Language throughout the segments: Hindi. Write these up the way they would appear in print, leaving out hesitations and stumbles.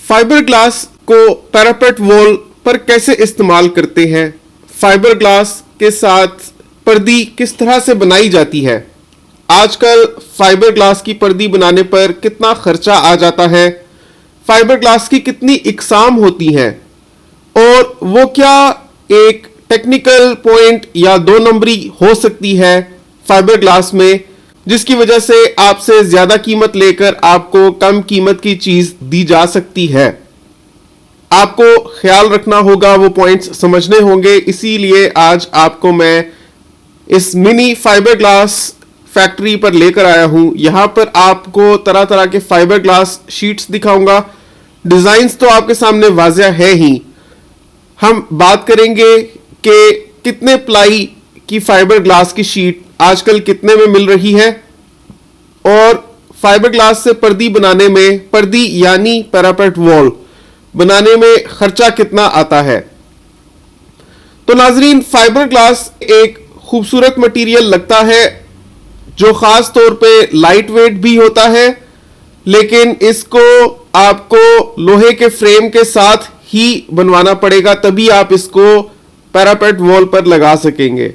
फाइबर ग्लास को पैरापेट वॉल पर कैसे इस्तेमाल करते हैं, फाइबर ग्लास के साथ पर्दी किस तरह से बनाई जाती है, आजकल फाइबर ग्लास की पर्दी बनाने पर कितना खर्चा आ जाता है, फाइबर ग्लास की कितनी इकसाम होती हैं और वो क्या एक टेक्निकल पॉइंट या 2 नंबरी हो सकती है फाइबर ग्लास में, जिसकी वजह से आपसे ज्यादा कीमत लेकर आपको कम कीमत की चीज दी जा सकती है। आपको ख्याल रखना होगा, वो पॉइंट्स समझने होंगे। इसीलिए आज आपको मैं इस मिनी फाइबर ग्लास फैक्ट्री पर लेकर आया हूं। यहां पर आपको तरह तरह के फाइबर ग्लास शीट्स दिखाऊंगा। डिजाइन्स तो आपके सामने वाज़िह है ही। हम बात करेंगे कि कितने प्लाई की फाइबर ग्लास की शीट आजकल कितने में मिल रही है और फाइबर ग्लास से पर्दी बनाने में, पर्दी यानी पैरापेट वॉल बनाने में खर्चा कितना आता है। तो नाजरीन, फाइबर ग्लास एक खूबसूरत मटेरियल लगता है जो खास तौर पे लाइट वेट भी होता है, लेकिन इसको आपको लोहे के फ्रेम के साथ ही बनवाना पड़ेगा, तभी आप इसको पैरापेट वॉल पर लगा सकेंगे।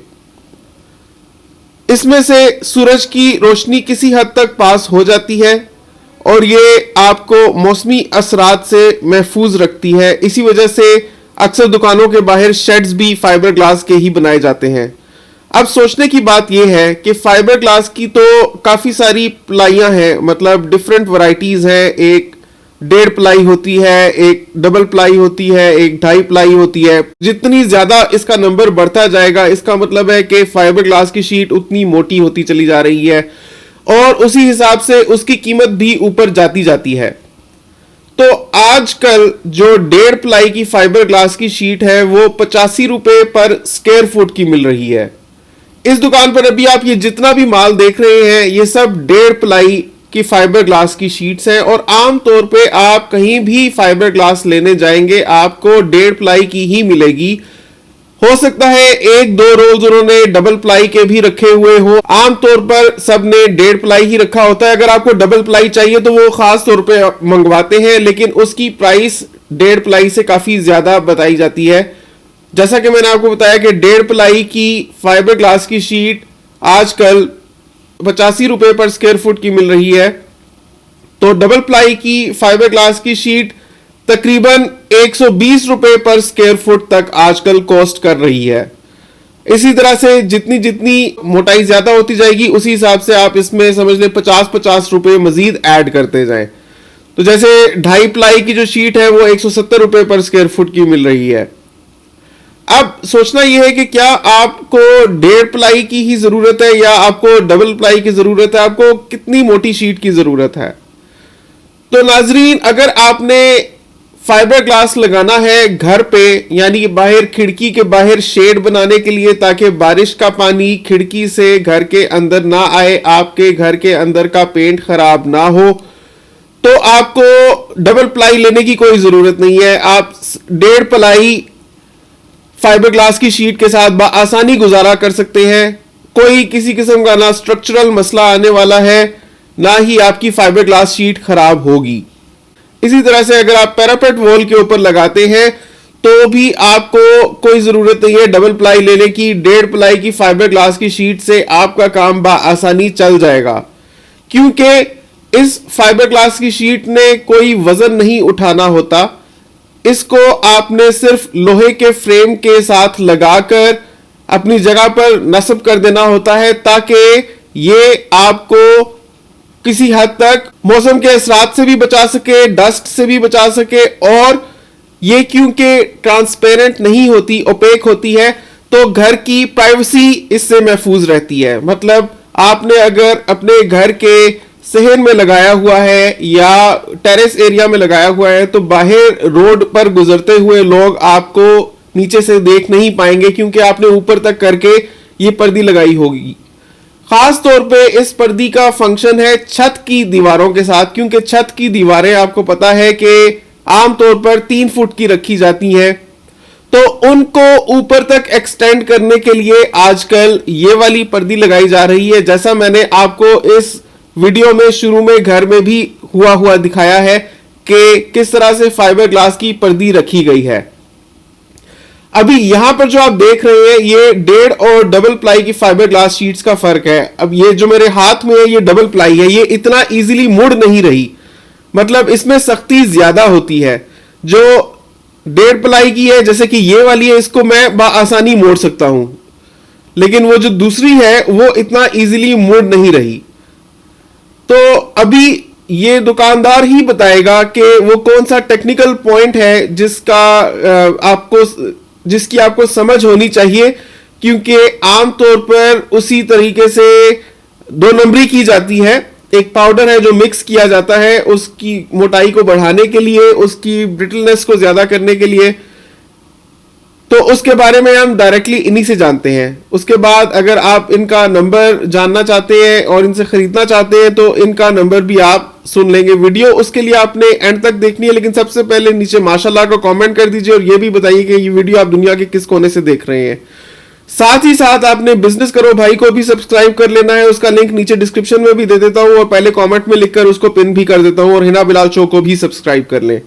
इसमें से सूरज की रोशनी किसी हद तक पास हो जाती है और ये आपको मौसमी असरात से महफूज रखती है। इसी वजह से अक्सर दुकानों के बाहर शेड्स भी फाइबर ग्लास के ही बनाए जाते हैं। अब सोचने की बात यह है कि फाइबर ग्लास की तो काफी सारी प्लाइयां हैं, मतलब डिफरेंट वैरायटीज हैं। एक 1.5 प्लाई होती है, एक डबल प्लाई होती है, एक 2.5 प्लाई होती है। जितनी ज्यादा इसका नंबर बढ़ता जाएगा, इसका मतलब है कि फाइबर ग्लास की शीट उतनी मोटी होती चली जा रही है और उसी हिसाब से उसकी कीमत भी ऊपर जाती जाती है। तो आजकल जो 1.5 प्लाई की फाइबर ग्लास की शीट है वो 85 रुपए पर स्क्वायर फुट की मिल रही है। इस दुकान पर अभी आप ये जितना भी माल देख रहे हैं ये सब 1.5 प्लाई की फाइबर ग्लास की शीट्स हैं और आमतौर पे आप कहीं भी फाइबर ग्लास लेने जाएंगे आपको 1.5 प्लाई की ही मिलेगी। हो सकता है 1-2 रोल्स उन्होंने डबल प्लाई के भी रखे हुए हो, आमतौर पर सबने 1.5 प्लाई ही रखा होता है। अगर आपको डबल प्लाई चाहिए तो वो खास तौर पे मंगवाते हैं, लेकिन उसकी प्राइस 1.5 प्लाई से काफी ज्यादा बताई जाती है। जैसा कि मैंने आपको बताया कि 1.5 प्लाई की फाइबर ग्लास की शीट आजकल 85 रुपए पर स्क्वायर फुट की मिल रही है, तो डबल प्लाई की फाइबर ग्लास की शीट तकरीबन 120 रुपए पर स्क्वायर फुट तक आजकल कॉस्ट कर रही है। इसी तरह से जितनी जितनी मोटाई ज्यादा होती जाएगी उसी हिसाब से आप इसमें समझ लें 50-50 रुपए मजीद ऐड करते जाएं। तो जैसे 2.5 प्लाई की जो शीट है वो 170 रुपए पर स्क्वायर फुट की मिल रही है। अब सोचना यह है कि क्या आपको 1.5 प्लाई की ही जरूरत है या आपको डबल प्लाई की जरूरत है, आपको कितनी मोटी शीट की जरूरत है। तो नाजरीन, अगर आपने फाइबर ग्लास लगाना है घर पे, यानी कि बाहर खिड़की के बाहर शेड बनाने के लिए ताकि बारिश का पानी खिड़की से घर के अंदर ना आए, आपके घर के अंदर का पेंट खराब ना हो, तो आपको डबल प्लाई लेने की कोई जरूरत नहीं है। आप 1.5 प्लाई फाइबर ग्लास की शीट के साथ आसानी गुजारा कर सकते हैं। कोई किसी किस्म का ना स्ट्रक्चरल मसला आने वाला है, ना ही आपकी फाइबर ग्लास शीट खराब होगी। इसी तरह से अगर आप पैरापेट वॉल के ऊपर लगाते हैं तो भी आपको कोई जरूरत नहीं है डबल प्लाई लेने की। 1.5 प्लाई की फाइबर ग्लास की शीट से आपका काम आसानी चल जाएगा, क्योंकि इस फाइबर ग्लास की शीट ने कोई वजन नहीं उठाना होता। इसको आपने सिर्फ लोहे के फ्रेम के साथ लगाकर अपनी जगह पर नस्ब कर देना होता है, ताकि ये आपको किसी हद तक मौसम के असरात से भी बचा सके, डस्ट से भी बचा सके, और ये क्योंकि ट्रांसपेरेंट नहीं होती, ओपेक होती है, तो घर की प्राइवेसी इससे महफूज रहती है। मतलब आपने अगर अपने घर के सहन में लगाया हुआ है या टेरेस एरिया में लगाया हुआ है तो बाहर रोड पर गुजरते हुए लोग आपको नीचे से देख नहीं पाएंगे, क्योंकि आपने ऊपर तक करके ये पर्दी लगाई होगी। खास तौर पे इस पर्दी का फंक्शन है छत की दीवारों के साथ, क्योंकि छत की दीवारें आपको पता है कि आमतौर पर 3 फुट की रखी जाती हैं, तो उनको ऊपर तक एक्सटेंड करने के लिए आजकल ये वाली पर्दी लगाई जा रही है। जैसा मैंने आपको इस वीडियो में शुरू में घर में भी हुआ दिखाया है, कि किस तरह से फाइबर ग्लास की पर्दी रखी गई है। अभी यहां पर जो आप देख रहे हैं ये 1.5 और डबल प्लाई की फाइबर ग्लास शीट्स का फर्क है। अब ये जो मेरे हाथ में है ये डबल प्लाई है, ये इतना इजीली मुड़ नहीं रही, मतलब इसमें सख्ती ज्यादा होती है। जो 1.5 प्लाई की है जैसे कि ये वाली है, इसको मैं आसानी मोड़ सकता हूं, लेकिन वो जो दूसरी है वो इतना इजीली मुड़ नहीं रही। तो अभी ये दुकानदार ही बताएगा कि वो कौन सा टेक्निकल पॉइंट है जिसकी आपको समझ होनी चाहिए, क्योंकि आमतौर पर उसी तरीके से 2 नंबरी की जाती है। एक पाउडर है जो मिक्स किया जाता है उसकी मोटाई को बढ़ाने के लिए, उसकी ब्रिटलनेस को ज्यादा करने के लिए, तो उसके बारे में हम डायरेक्टली इन्हीं से जानते हैं। उसके बाद अगर आप इनका नंबर जानना चाहते हैं और इनसे खरीदना चाहते हैं तो इनका नंबर भी आप सुन लेंगे। वीडियो उसके लिए आपने एंड तक देखनी है, लेकिन सबसे पहले नीचे माशाल्लाह का कमेंट कर दीजिए और ये भी बताइए कि ये वीडियो आप दुनिया के किस कोने से देख रहे हैं। साथ ही साथ आपने बिजनेस करो भाई को भी सब्सक्राइब कर लेना है, उसका लिंक नीचे डिस्क्रिप्शन में भी दे देता हूं और पहले कॉमेंट में लिखकर उसको पिन भी कर देता हूं, और हिना बिलाल शो को भी सब्सक्राइब कर लें।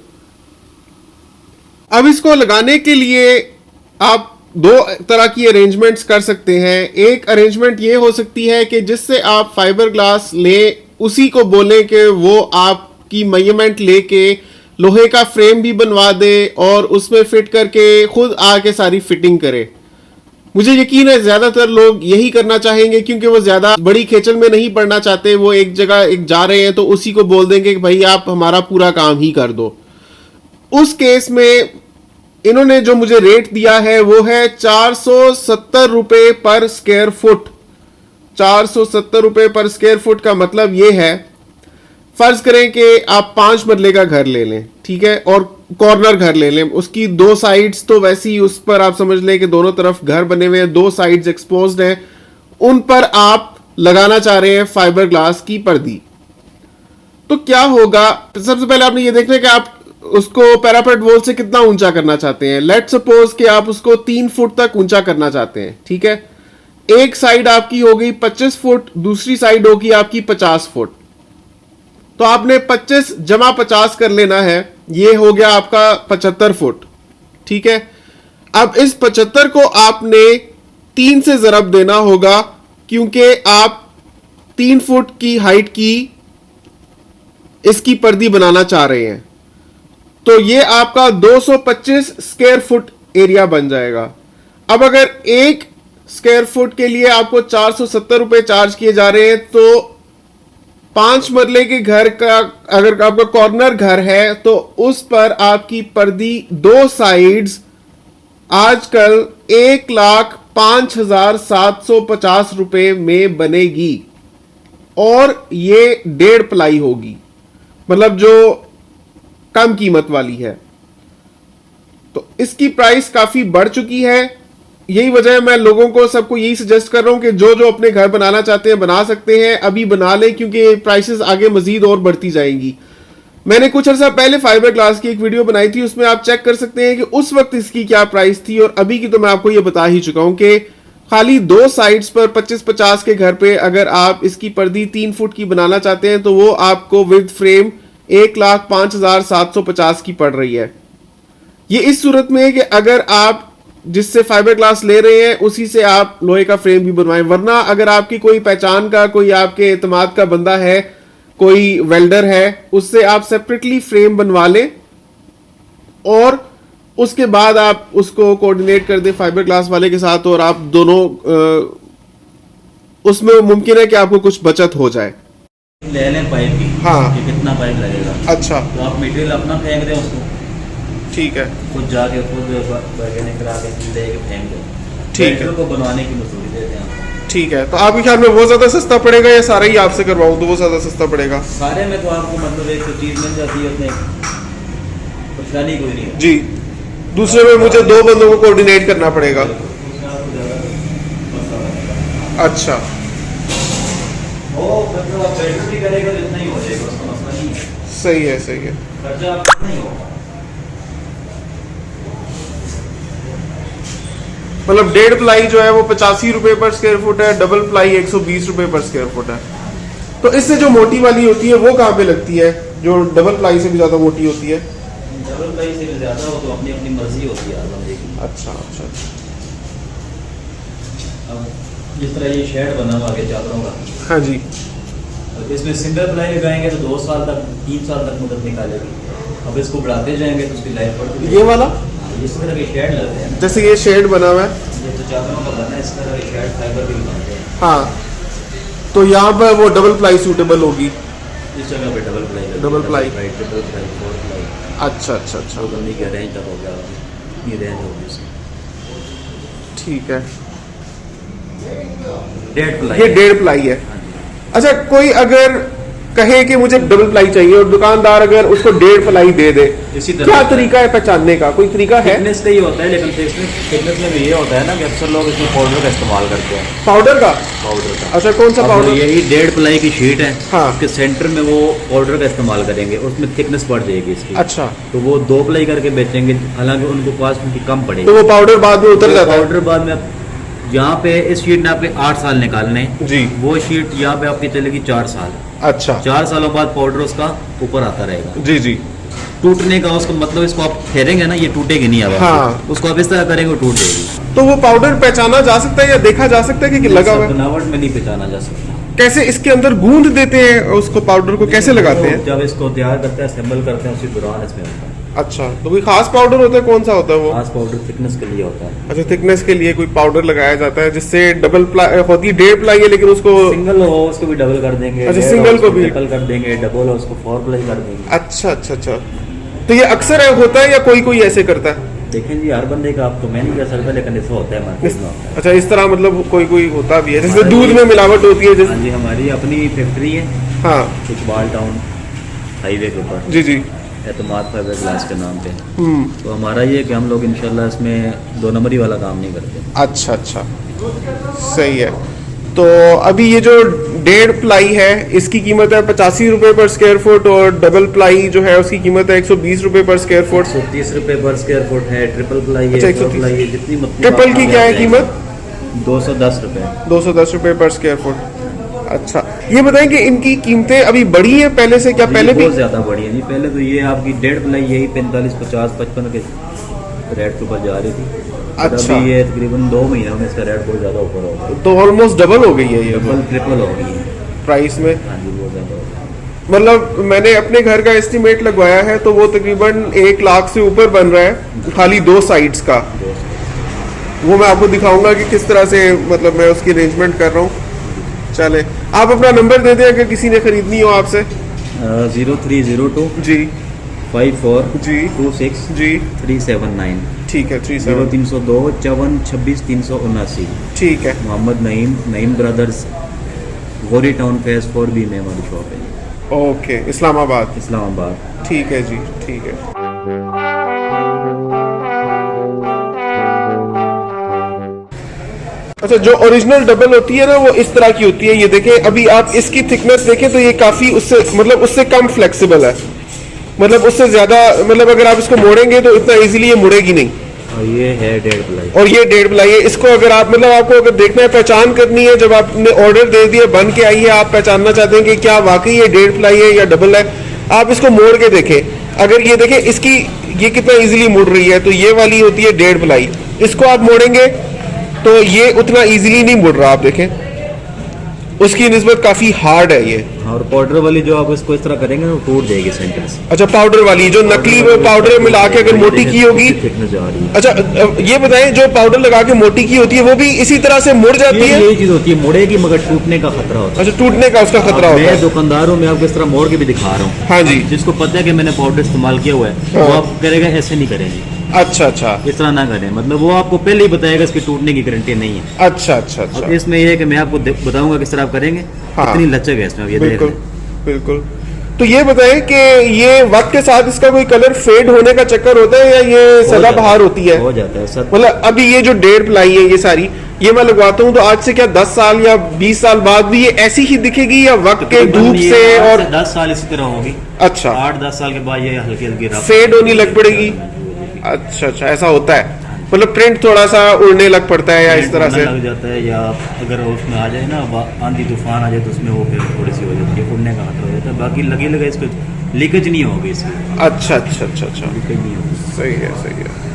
अब इसको लगाने के लिए आप 2 तरह की अरेंजमेंट्स कर सकते हैं। एक अरेंजमेंट ये हो सकती है कि जिससे आप फाइबर ग्लास ले, उसी को बोलें कि वो आपकी मेजरमेंट लेके लोहे का फ्रेम भी बनवा दे और उसमें फिट करके खुद आके सारी फिटिंग करे। मुझे यकीन है ज्यादातर लोग यही करना चाहेंगे, क्योंकि वो ज्यादा बड़ी खेचल में नहीं पड़ना चाहते। वो एक जगह जा रहे हैं तो उसी को बोल देंगे कि भाई आप हमारा पूरा काम ही कर दो। उस केस में इन्होंने जो मुझे रेट दिया है वो है 470 रुपए पर स्क्वायर फुट। 470 रुपए पर स्क्वायर फुट का मतलब ये है, फर्ज करें कि आप 5 मरले का घर ले लें, ठीक है, और कॉर्नर घर ले लें। उसकी 2 साइड्स तो वैसे ही उस पर आप समझ लें कि दोनों तरफ घर बने हुए हैं, 2 साइड्स एक्सपोज्ड हैं, उन पर आप लगाना चाह रहे हैं फाइबर ग्लास की पर्दी। तो क्या होगा, सबसे पहले आपने ये देखना है कि आप उसको पैरापेट वॉल से कितना ऊंचा करना चाहते हैं। लेट सपोज कि आप उसको 3 फुट तक ऊंचा करना चाहते हैं, ठीक है। एक साइड आपकी हो गई 25 फुट, दूसरी साइड होगी आपकी 50 फुट। तो आपने 25 जमा 50 कर लेना है, ये हो गया आपका 75 फुट, ठीक है। अब इस 75 को आपने 3 से ज़रब देना होगा, क्योंकि आप 3 फुट की हाइट की इसकी पर्दी बनाना चाह रहे हैं। तो ये आपका 225 स्क्वायर फुट एरिया बन जाएगा। अब अगर 1 स्क्वायर फुट के लिए आपको 470 रुपए चार्ज किए जा रहे हैं, तो 5 मरले के घर का अगर आपका कॉर्नर घर है तो उस पर आपकी पर्दी 2 साइड्स आजकल 1,05,750 रुपए में बनेगी, और ये 1.5 प्लाई होगी, मतलब जो कम कीमत वाली है। तो इसकी प्राइस काफी बढ़ चुकी है। यही वजह है मैं लोगों को सबको यही सजेस्ट कर रहा हूं कि जो जो अपने घर बनाना चाहते हैं बना सकते हैं, अभी बना लें, क्योंकि प्राइसेस आगे मजीद और बढ़ती जाएंगी। मैंने कुछ अर्सा पहले फाइबर ग्लास की एक वीडियो बनाई थी, उसमें आप चेक कर सकते हैं कि उस वक्त इसकी क्या प्राइस थी, और अभी की तो मैं आपको ये बता ही चुका हूं कि खाली 2 साइड्स पर 25-50 के घर पे अगर आप इसकी पर्दी 3 फुट की बनाना चाहते हैं तो वो आपको विद फ्रेम 1,05,750 की पड़ रही है। ये इस सूरत में है कि अगर आप जिससे फाइबर ग्लास ले रहे हैं उसी से आप लोहे का फ्रेम भी बनवाएं, वरना अगर आपकी कोई पहचान का, कोई आपके एतमाद का बंदा है, कोई वेल्डर है, उससे आप सेपरेटली फ्रेम बनवा लें और उसके बाद आप उसको कोऑर्डिनेट कर दें फाइबर ग्लास वाले के साथ, और आप दोनों उसमें मुमकिन है कि आपको कुछ बचत हो जाए। ले लें पाइप की, हाँ, कि कितना पाइप लगेगा। अच्छा, तो आप मटेरियल अपना फेंक दें उसको, ठीक है, खुद जाके खुद बर्गेनिंग करा के लेके फेंक दें, ठीक है, को बनवाने की मजदूरी दे दें आप। ठीक है। तो आपके ख्याल में वो ज्यादा सस्ता पड़ेगा या सारा ही आपसे करवाऊं तो वो ज्यादा सस्ता पड़ेगा? सारे में तो आपको मतलब एक चीज मिल जाती है, उसमें परेशानी कोई नहीं है जी। दूसरे में मुझे 2 बंदों को कोऑर्डिनेट करना पड़ेगा। अच्छा, वो मतलब आप पेट्रोल भी करेगा तो इतना ही हो जाएगा, उसका मसला नहीं है। सही है, सही है। खर्चा आपका नहीं होगा, मतलब 1.5 प्लाई जो है वो 85 रुपए पर स्क्वायर फुट है, डबल प्लाई 120 रुपए पर स्क्वायर फुट है। तो इससे जो मोटी वाली होती है वो कहाँ पे लगती है? जो डबल प्लाई से भी ज़्यादा मोटी होती है? डबल प्लाई से भी ज़्यादा हो तो अपनी अपनी मर्जी होती है हर बंदे की। अच्छा अच्छा अच्छा। अब जिस तरह ये शेड बना हुआ है चादरों का, हाँ जी। अब इसमें सिंगल प्लाई लगाएंगे तो 2 साल तक 3 साल तक मदद निकालेगी। अब इसको बढ़ाते जाएंगे तो उसकी लाइफ बढ़ती ये वाला है। इस तरह के शेड लगते हैं, जैसे ये शेड बना हुआ है, ये तो चादरों का बना है, इस तरह के शेड फाइबर भी बनते हैं। हाँ, तो यहाँ पर वो डबल प्लाई सूटेबल होगी। इस जगह पे डबल प्लाई लगती है, double ply. Triple ply, 4 ply, अच्छा अच्छा अच्छा, तो बंदी का रेंज तक हो गया, ये रेंज होगी इसकी। ठीक है। 1.5 प्लाई ये है। 1.5 प्लाई है। हाँ जी। अच्छा, कोई अगर कहे कि मुझे डबल प्लाई चाहिए और दुकानदार अगर उसको 1.5 प्लाई दे दे, इसी तरह क्या होता है। तरीका है पहचानने का? कोई तरीका है? थिकनेस का ही होता है, लेकिन थिकनेस में भी ये होता है ना कि अक्सर लोग इसमें पाउडर का इस्तेमाल करते हैं। पाउडर का? पाउडर का। अच्छा, कौन सा अब पाउडर? यही 1.5 प्लाई की शीट है, हाँ। उसके सेंटर में वो पाउडर का इस्तेमाल करेंगे, उसमें थिकनेस बढ़ जाएगी इसकी। अच्छा, तो वो 2 प्लाई करके बेचेंगे, हालांकि उनको कॉस्ट उनकी कम पड़ेगी। तो वो पाउडर बाद में उतर जाता है? पाउडर बाद में यहाँ पे इस शीट ने आपके 8 साल निकालने हैं, जी। वो शीट यहाँ पे आपकी चलेगी 4 साल। अच्छा, 4 सालों बाद पाउडर उसका ऊपर आता रहेगा। जी जी। टूटने का उसका मतलब, इसको आप फेरेंगे ना, ये टूटेगी नहीं अब आपसे। हाँ। उसको आप इस तरह करेंगे वो टूट जाएगी। तो वो पाउडर पहचाना जा सकता है या देखा जा सकता है कि लगा हुआ है? बनावट में नहीं पहचाना जा सकता। कैसे इसके अंदर गूंद देते हैं उसको, पाउडर को कैसे लगाते हैं? जब इसको तैयार करते हैं, असेंबल करते हैं, उसी दौरान इसमें होता है। अच्छा, तो कोई खास पाउडर होता है? कौन सा होता है वो? खास पाउडर थिकनेस के लिए होता है। अच्छा, थिकनेस के लिए कोई पाउडर लगाया जाता है जिससे डबल प्लाई होती है, 1.5 प्लाई है लेकिन उसको। सिंगल हो उसको भी डबल कर देंगे। अच्छा, डेढ़ सिंगल हो को उसको भी। ट्रिपल कर देंगे, डबल हो उसको 4 प्लाई कर देंगे। अच्छा अच्छा अच्छा। तो ये अक्सर होता है या कोई कोई ऐसे करता है? देखें जी, हर बंदे का आप तो मैं नहीं कह सकता, लेकिन ऐसा होता है मार्केट में होता है। अच्छा, इस तरह मतलब कोई कोई होता भी है, जैसे दूध में मिलावट होती है हाँ जैसे। जी, हमारी अपनी फैक्ट्री है हाँ इकबाल टाउन हाईवे के ऊपर, जी जी। एतमाद फाइबर ग्लास के नाम पे। हम्म। तो हमारा ये है कि हम लोग इंशाल्लाह इसमें 2 नंबरी वाला काम नहीं करते। अच्छा अच्छा, सही है। तो अभी ये जो 1.5 प्लाई है इसकी कीमत है 85 रुपए पर स्क्वायर फुट, और डबल प्लाई जो है उसकी कीमत है 120 रुपए पर स्क्वायर फुट। 130 रुपए पर स्क्वायर फुट है। ट्रिपल प्लाई है, अच्छा, 4 प्लाई है, जितनी ट्रिपल की क्या है कीमत? 210 रुपए। 210 रुपए पर स्क्वायर फुट। अच्छा, ये बताएं कि इनकी कीमतें अभी बढ़ी हैं पहले से? क्या पहले भी? बहुत ज्यादा बढ़ी है जी। पहले तो ये आपकी 1.5 प्लाई यही 45, 50, 55 के रेट के ऊपर जा रही थी। अच्छा। अभी ये तकरीबन 2 महीनों में इसका रेट बहुत ज्यादा ऊपर हो गया, तो ऑलमोस्ट डबल हो गई है ये डबल ट्रिपल हो गई है प्राइस में। हाँ जी, बहुत ज्यादा हो गई। मतलब मैंने अपने घर का एस्टिमेट लगवाया है तो वो तकरीबन 1 लाख से ऊपर बन रहा है, खाली 2 साइड्स का। वो मैं आपको दिखाऊंगा कि किस तरह से मतलब मैं उसकी अरेंजमेंट कर रहा हूँ। चले, आप अपना नंबर दे दें अगर किसी ने खरीदनी हो आपसे। 0302 जी 54 जी 26 जी। 379। ठीक है, 37। 0302 54 26 379। ठीक है। मोहम्मद नईम ब्रदर्स, गोरी टाउन फेज 4B में हमारी शॉप है, ओके, इस्लामाबाद। इस्लामाबाद। ठीक है जी, ठीक है। अच्छा, जो ओरिजिनल डबल होती है ना वो इस तरह की होती है। ये देखें, अभी आप इसकी थिकनेस देखें तो ये काफी उससे मतलब उससे कम फ्लेक्सिबल है, मतलब उससे ज्यादा, मतलब अगर आप इसको मोड़ेंगे तो इतना इजीली ये मुड़ेगी नहीं। और ये है 1.5 प्लाई। और ये 1.5 प्लाई है। इसको अगर आप मतलब आपको अगर देखना है, पहचान करनी है, जब आपने ऑर्डर दे दिया बन के आई है, आप पहचानना चाहते हैं कि क्या वाकई ये 1.5 प्लाई है या डबल है, आप इसको मोड़ के देखें। अगर ये देखें इसकी ये कितना इजीली मुड़ रही है, तो ये वाली होती है 1.5 प्लाई। इसको आप मोड़ेंगे तो ये उतना इजीली नहीं मुड़ रहा, आप देखें उसकी निस्बत काफी हार्ड है ये। और पाउडर वाली जो आप इसको इस तरह करेंगे ना, वो टूट जाएगी सेंटर से। अच्छा, पाउडर वाली जो नकली वो पाउडर मिला के अगर मोटी की होगी। थिकनेस जा रही है। अच्छा, ये बताएं जो पाउडर लगा के मोटी की होती है वो भी इसी तरह से मुड़ जाती है? यही चीज होती है, मुड़ेगी मगर टूटने का खतरा होता है। अच्छा, टूटने का उसका खतरा होता मैं है। दुकानदार हूँ, मैं आपको इस तरह मोड़ के भी दिखा रहा हूँ। हाँ जी। जिसको पता है कि मैंने पाउडर इस्तेमाल किया हुआ है, वो हाँ। आप करेगा ऐसे नहीं करेंगे, अच्छा अच्छा इस तरह ना करें। मतलब वो आपको पहले ही बताएगा इसकी टूटने की गारंटी नहीं है। अच्छा अच्छा अब अच्छा। इसमें ये है कि मैं आपको बताऊंगा किस तरह आप करेंगे। हाँ। कितनी लचक है इसमें, अब ये देख बिल्कुल लें। बिल्कुल। तो ये बताएं कि ये वक्त के साथ इसका कोई कलर फेड होने का चक्कर होता है या ये सदाबहार होती है? हो जाता है सर। मतलब अभी ये जो 1.5 प्लाई है ये सारी, ये मैं लगवाता हूँ तो आज से क्या 10 साल या 20 साल बाद भी ये ऐसी ही दिखेगी या वक्त के धूप से और 10 साल इसी तरह होगी। अच्छा, 8-10 साल के बाद ये हल्की हल्की फेड होने लग पड़ेगी। अच्छा अच्छा, ऐसा होता है। मतलब प्रिंट थोड़ा सा उड़ने लग पड़ता है या इस तरह से? लग जाता है, या अगर उसमें आ जाए ना आंधी तूफान आ जाए तो उसमें वो फिर थोड़ी सी हो जाती है, उड़ने का खतरा हो जाता है। बाकी लगे इसको लीकेज नहीं होगी इसकी। अच्छा अच्छा अच्छा अच्छा, लीकेज नहीं होगी। सही है सही है।